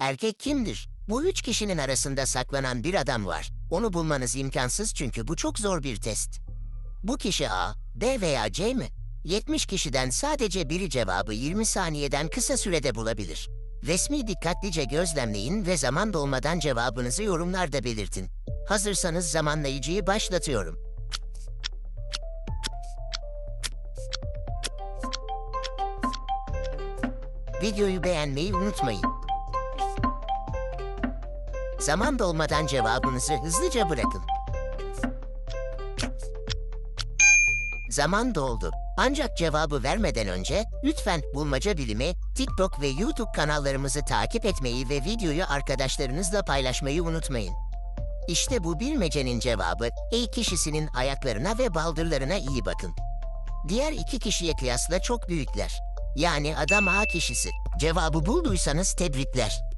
Erkek kimdir? Bu üç kişinin arasında saklanan bir adam var. Onu bulmanız imkansız çünkü bu çok zor bir test. Bu kişi A, B veya C mi? 70 kişiden sadece biri cevabı 20 saniyeden kısa sürede bulabilir. Resmi dikkatlice gözlemleyin ve zaman dolmadan cevabınızı yorumlarda belirtin. Hazırsanız zamanlayıcıyı başlatıyorum. Videoyu beğenmeyi unutmayın. Zaman dolmadan cevabınızı hızlıca bırakın. Zaman doldu. Ancak cevabı vermeden önce lütfen Bulmaca Bilimi, TikTok ve YouTube kanallarımızı takip etmeyi ve videoyu arkadaşlarınızla paylaşmayı unutmayın. İşte bu bilmecenin cevabı, E kişisinin ayaklarına ve baldırlarına iyi bakın. Diğer iki kişiye kıyasla çok büyükler. Yani adam A kişisi. Cevabı bulduysanız tebrikler.